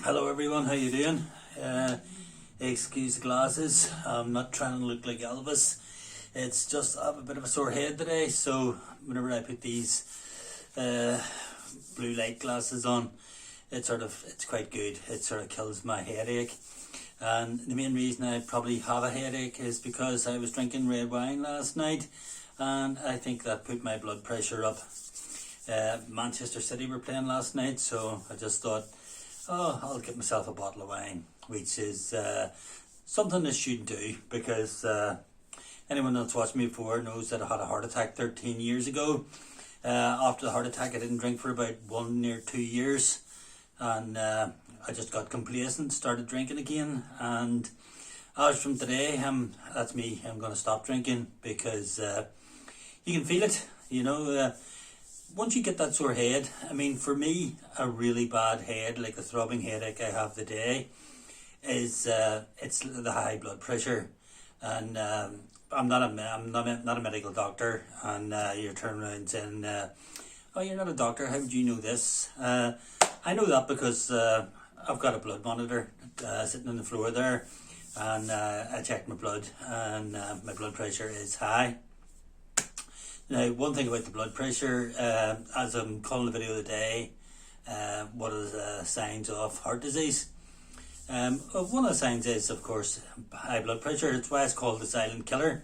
Hello everyone, how you doing? Excuse the glasses, I'm not trying to look like Elvis. It's just I have a bit of a sore head today, so whenever I put these blue light glasses on, it's quite good. It sort of kills my headache. And the main reason I probably have a headache is because I was drinking red wine last night, and I think that put my blood pressure up. Manchester City were playing last night, so I just thought, I'll get myself a bottle of wine, which is something I shouldn't do, because anyone that's watched me before knows that I had a heart attack 13 years ago. After the heart attack, I didn't drink for about 1 or 2 years, and I just got complacent, started drinking again, and as from today, that's me. I'm going to stop drinking, because you can feel it, once you get that sore head. I mean, for me, a really bad head, like the throbbing headache I have today, is it's the high blood pressure. And I'm not a medical doctor, and you're turning around saying, "Oh, you're not a doctor. How would you know this?" I know that because I've got a blood monitor sitting on the floor there, and I checked my blood, and my blood pressure is high. Now, one thing about the blood pressure, as I'm calling the video today, what are the signs of heart disease? One of the signs is, of course, high blood pressure. It's why it's called the silent killer,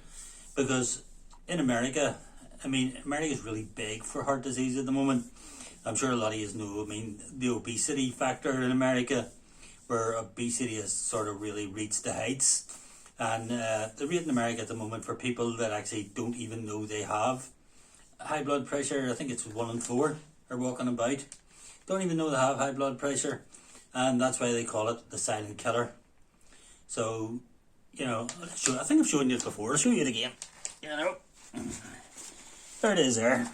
because in America, America is really big for heart disease at the moment. I'm sure a lot of you know, the obesity factor in America, where obesity has sort of really reached the heights. And the rate in America at the moment for people that actually don't even know they have high blood pressure, I think it's 1 in 4 are walking about, don't even know they have high blood pressure, and that's why they call it the silent killer. So, I think I've shown you it before. I'll show you it again. There it is there.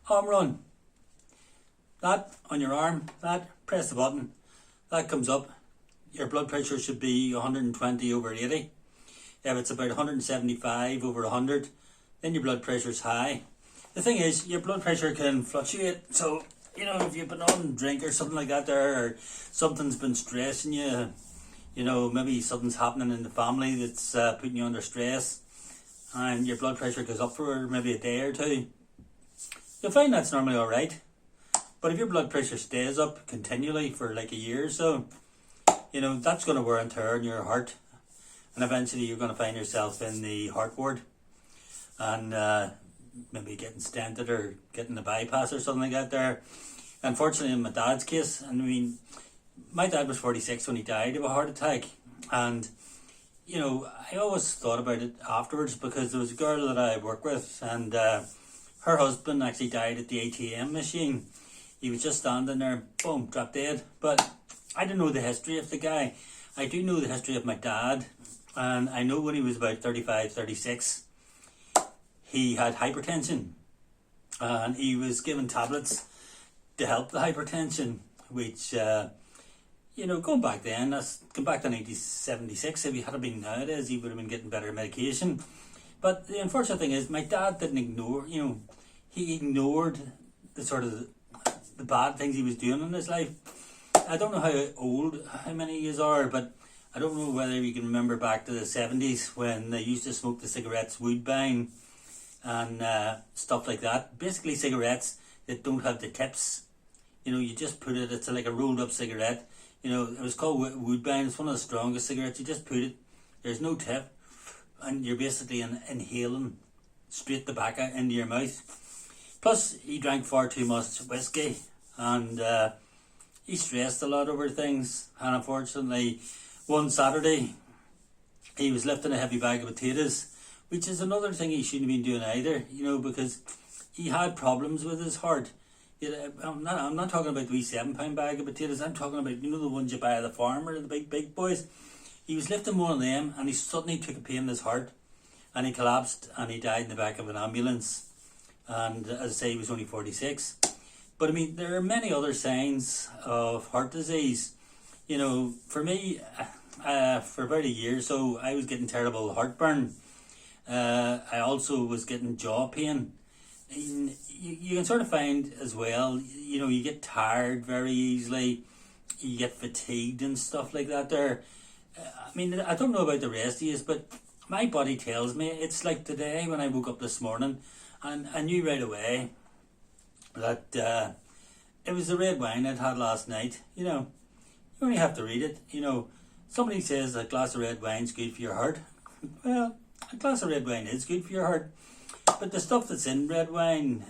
Arm run. That on your arm, press the button, that comes up. Your blood pressure should be 120 over 80. If it's about 175 over 100, then your blood pressure is high. The thing is, your blood pressure can fluctuate. So, if you've been on drink or something like that there, or something's been stressing you, maybe something's happening in the family that's putting you under stress, and your blood pressure goes up for maybe a day or two, you'll find that's normally alright. But if your blood pressure stays up continually for like a year or so, that's going to wear and tear on your heart, and eventually you're going to find yourself in the heart ward, and maybe getting stented or getting a bypass or something like that there. Unfortunately, in my dad's case, my dad was 46 when he died of a heart attack, and I always thought about it afterwards, because there was a girl that I work with, and her husband actually died at the ATM machine. He was just standing there, boom, dropped dead. But I didn't know the history of the guy. I do know the history of my dad, and I know when he was about 35, 36, he had hypertension, and he was given tablets to help the hypertension, which, going back then, going back to 1976, if he had been nowadays, he would have been getting better medication. But the unfortunate thing is, my dad didn't ignore, he ignored the bad things he was doing in his life. I don't know how many years are, but I don't know whether you can remember back to the 70s when they used to smoke the cigarettes Woodbine and stuff like that. Basically cigarettes that don't have the tips. You just put it, it's like a rolled up cigarette. It was called Woodbine. It's one of the strongest cigarettes. You just put it, there's no tip, and you're basically inhaling straight tobacco into your mouth. Plus, he drank far too much whiskey, and he stressed a lot over things, and unfortunately, one Saturday, he was lifting a heavy bag of potatoes, which is another thing he shouldn't have been doing either, because he had problems with his heart. I'm not talking about the wee 7-pound bag of potatoes. I'm talking about, the ones you buy at the farmer, the big boys. He was lifting one of them, and he suddenly took a pain in his heart, and he collapsed, and he died in the back of an ambulance. And as I say, he was only 46. But there are many other signs of heart disease. For me, for about a year or so, I was getting terrible heartburn. I also was getting jaw pain. You can sort of find as well, you get tired very easily. you get fatigued and stuff like that there. I mean, I don't know about the rest of you, but my body tells me. It's like today when I woke up this morning and I knew right away that it was the red wine I'd had last night. You know, you only have to read it. You know, somebody says a glass of red wine's good for your heart. Well, a glass of red wine is good for your heart. But the stuff that's in red wine,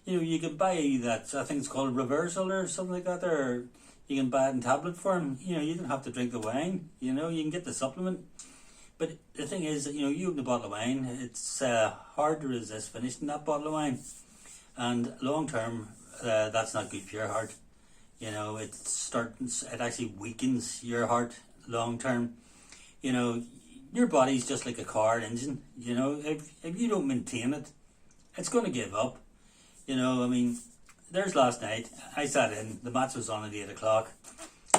you know, you can buy that, I think it's called reversal or something like that, or you can buy it in tablet form. You know, you don't have to drink the wine, you know, you can get the supplement. But the thing is, you know, you open a bottle of wine, it's hard to resist finishing that bottle of wine. And long term, that's not good for your heart. You know, it actually weakens your heart long term. You know, your body's just like a car engine. You know, if you don't maintain it, it's going to give up. You know, I mean, there's last night, I sat in, the match was on at 8 o'clock.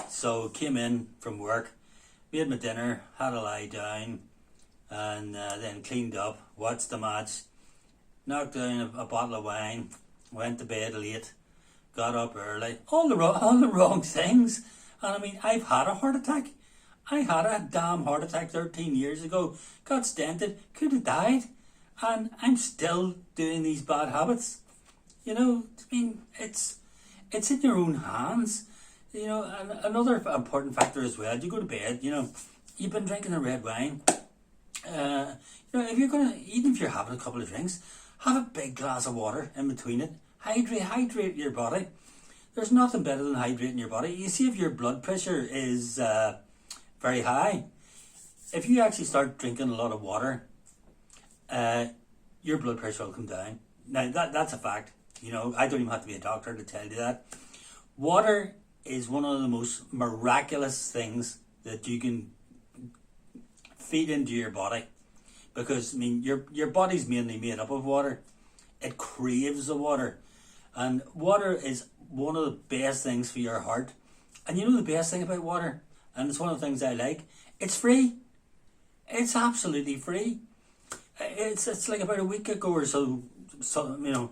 So came in from work, made my dinner, had a lie down, and then cleaned up, watched the match, knocked down a bottle of wine, went to bed late, got up early, all the wrong things. And I mean, I've had a heart attack. I had a damn heart attack 13 years ago, got stented, could have died, and I'm still doing these bad habits. You know, I mean, it's in your own hands. You know, and another important factor as well, you go to bed, you know, you've been drinking a red wine. You know, if you're going to, even if you're having a couple of drinks, have a big glass of water in between it. Hydrate your body. There's nothing better than hydrating your body. You see, if your blood pressure is very high, if you actually start drinking a lot of water, your blood pressure will come down. Now, that's a fact. You know, I don't even have to be a doctor to tell you that. Water is one of the most miraculous things that you can feed into your body, because I mean your body's mainly made up of water. It craves the water, and water is one of the best things for your heart. And you know the best thing about water, and it's one of the things I like, it's free. It's absolutely free. It's like about a week ago or so, you know,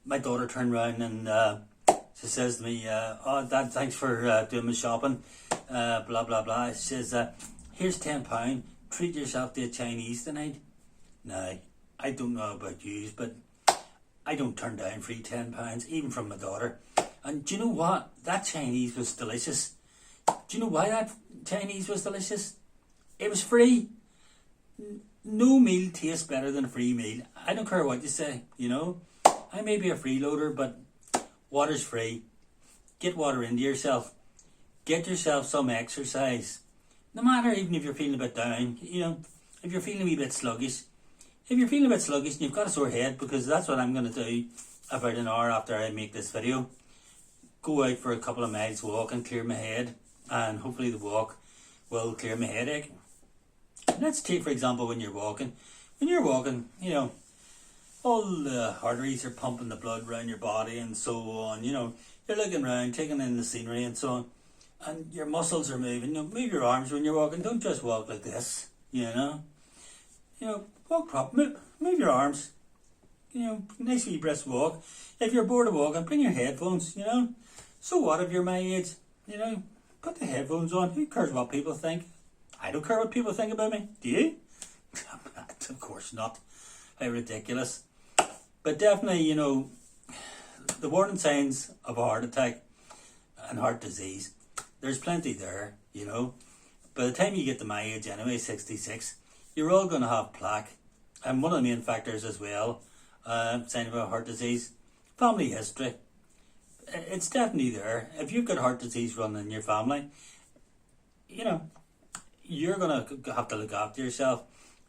my daughter turned around and she says to me, "Oh, Dad, thanks for doing my shopping, blah blah blah." She says, "Here's £10. Treat yourself to a Chinese tonight." Now, I don't know about you, but I don't turn down free £10, even from my daughter. And do you know what? That Chinese was delicious. Do you know why that Chinese was delicious? It was free. No meal tastes better than a free meal. I don't care what you say, you know. I may be a freeloader, but water's free. Get water into yourself. Get yourself some exercise. No matter, even if you're feeling a bit down, you know, if you're feeling a wee bit sluggish. If you're feeling a bit sluggish and you've got a sore head, because that's what I'm going to do about an hour after I make this video. Go out for a couple of miles walk and clear my head, and hopefully the walk will clear my headache. Let's take, for example, when you're walking. When you're walking, you know, all the arteries are pumping the blood around your body and so on. You know, you're looking around, taking in the scenery and so on. And your muscles are moving. You know, move your arms when you're walking. Don't just walk like this, you know. You know, walk proper. Move your arms. You know, nice wee brisk walk. If you're bored of walking, bring your headphones, you know. So what if you're my age? You know, put the headphones on. Who cares what people think? I don't care what people think about me. Do you? Of course not. How ridiculous. But definitely, you know, the warning signs of a heart attack and heart disease, there's plenty there, you know. By the time you get to my age anyway, 66, you're all going to have plaque. And one of the main factors as well, sign of a heart disease, family history. It's definitely there. If you've got heart disease running in your family, you know, you're going to have to look after yourself.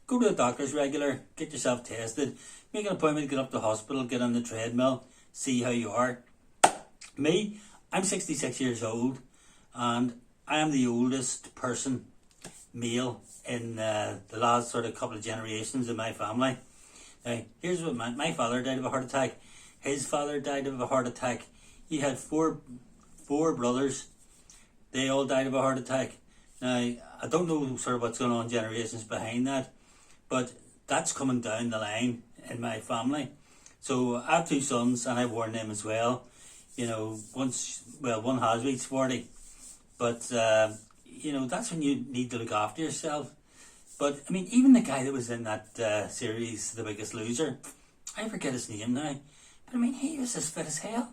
Go to the doctors regular, get yourself tested, make an appointment, get up to the hospital, get on the treadmill, see how you are. Me, I'm 66 years old, and I am the oldest person, male, in the last sort of couple of generations of my family. Now, here's what my father died of a heart attack. His father died of a heart attack. He had four brothers. They all died of a heart attack. Now, I don't know sort of what's going on generations behind that, but that's coming down the line in my family. So I have two sons, and I've warned them as well. You know, one has reached 40, but you know, that's when you need to look after yourself. But I mean, even the guy that was in that series, The Biggest Loser, I forget his name now, but I mean, he was as fit as hell.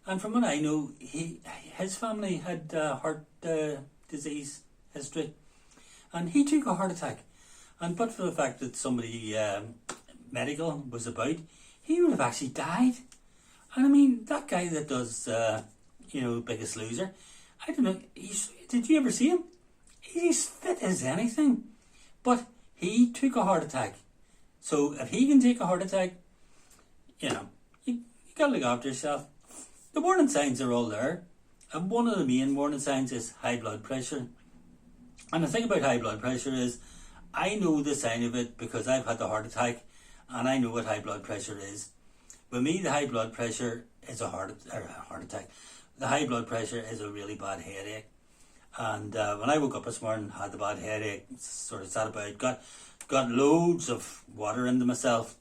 And from what I know, his family had heart disease history, and he took a heart attack. And but for the fact that somebody medical was about, he would have actually died. And I mean, that guy that does, you know, Biggest Loser, I don't know, did you ever see him? He's fit as anything. But he took a heart attack. So if he can take a heart attack, you know, you got to look after yourself. The warning signs are all there. And one of the main warning signs is high blood pressure. And the thing about high blood pressure is, I know the sign of it because I've had the heart attack, and I know what high blood pressure is. With me, the high blood pressure is a heart attack. The high blood pressure is a really bad headache. And when I woke up this morning, had the bad headache, sort of sat about, got loads of water into myself.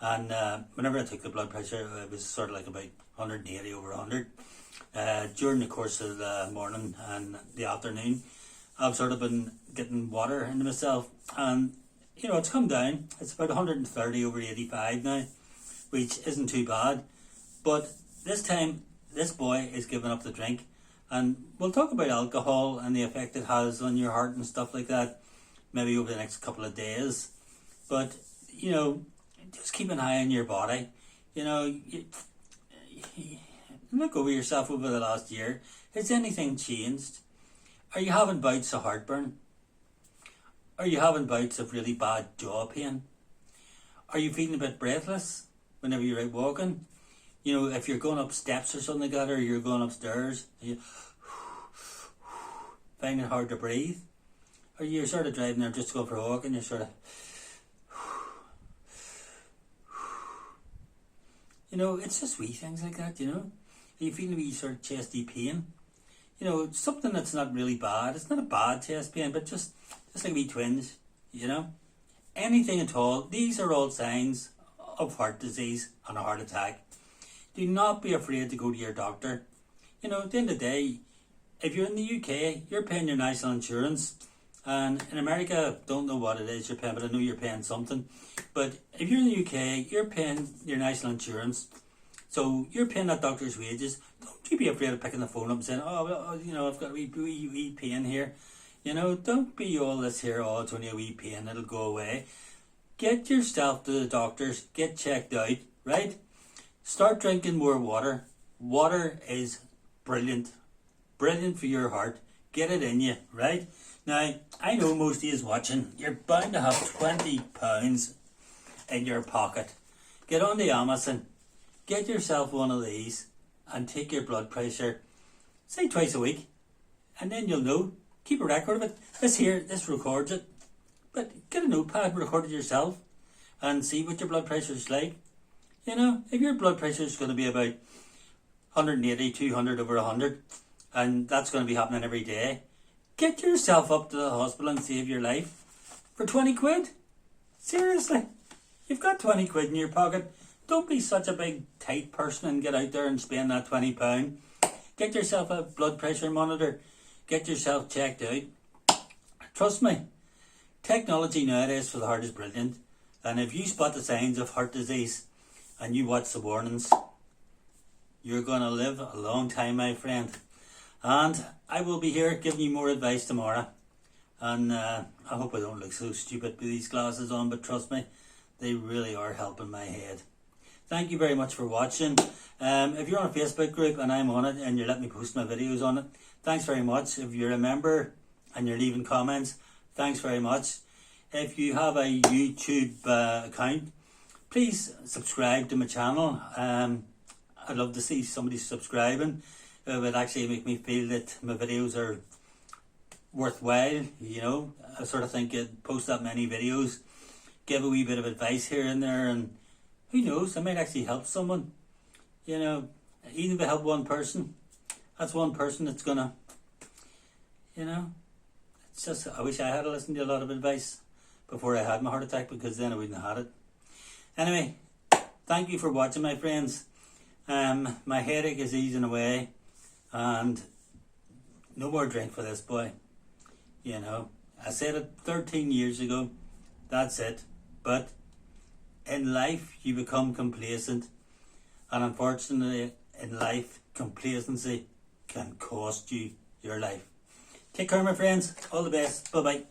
And whenever I took the blood pressure, it was sort of like about 180 over 100. During the course of the morning and the afternoon, I've sort of been getting water into myself. And, you know, it's come down. It's about 130 over 85 now, which isn't too bad. But this time, this boy is giving up the drink. And we'll talk about alcohol and the effect it has on your heart and stuff like that, maybe over the next couple of days. But, you know, just keep an eye on your body. You know, look over yourself over the last year. Has anything changed? Are you having bouts of heartburn? Are you having bouts of really bad jaw pain? Are you feeling a bit breathless whenever you're out walking? You know, if you're going up steps or something like that, or you're going upstairs, you find it hard to breathe? Or you're sort of driving there just to go for a walk and you're sort of, you know, it's just wee things like that, you know. Are you feeling a wee sort of chesty pain? You know, something that's not really bad. It's not a bad chest pain, but just like a wee twinge, you know. Anything at all. These are all signs of heart disease and a heart attack. Do not be afraid to go to your doctor. You know, at the end of the day, if you're in the UK, you're paying your national insurance. And in America, I don't know what it is you're paying, but I know you're paying something. But if you're in the UK, you're paying your national insurance. So you're paying that doctor's wages. Don't you be afraid of picking the phone up and saying, oh, well, you know, I've got a wee pain here. You know, don't be all this here, oh, it's only a wee pain, it'll go away. Get yourself to the doctors, get checked out, right? Start drinking more water. Water is brilliant. Brilliant for your heart. Get it in you, right? Now, I know most of you is watching. You're bound to have £20 in your pocket. Get on the Amazon. Get yourself one of these and take your blood pressure, say twice a week. And then you'll know. Keep a record of it. This records it. But get a notepad, record it yourself and see what your blood pressure is like. You know, if your blood pressure is going to be about 180, 200 over 100, and that's going to be happening every day, get yourself up to the hospital and save your life for 20 quid. Seriously, you've got 20 quid in your pocket. Don't be such a big tight person and get out there and spend that £20. Get yourself a blood pressure monitor. Get yourself checked out. Trust me, technology nowadays for the heart is brilliant. And if you spot the signs of heart disease and you watch the warnings, you're going to live a long time, my friend. And I will be here giving you more advice tomorrow. And I hope I don't look so stupid with these glasses on, but trust me, they really are helping my head. Thank you very much for watching. If you're on a Facebook group and I'm on it and you let me post my videos on it, thanks very much. If you're a member and you're leaving comments, thanks very much. If you have a YouTube account, please subscribe to my channel. I'd love to see somebody subscribing. It would actually make me feel that my videos are worthwhile, you know. I sort of think I'd post that many videos, give a wee bit of advice here and there, and who knows, I might actually help someone. You know, even if I help one person, that's one person that's gonna, you know, it's just, I wish I had listened to a lot of advice before I had my heart attack, because then I wouldn't have had it. Anyway, thank you for watching, my friends. My headache is easing away, and no more drink for this boy. You know, I said it 13 years ago. That's it. But in life, you become complacent, and unfortunately, in life, complacency can cost you your life. Take care, my friends. All the best. Bye bye.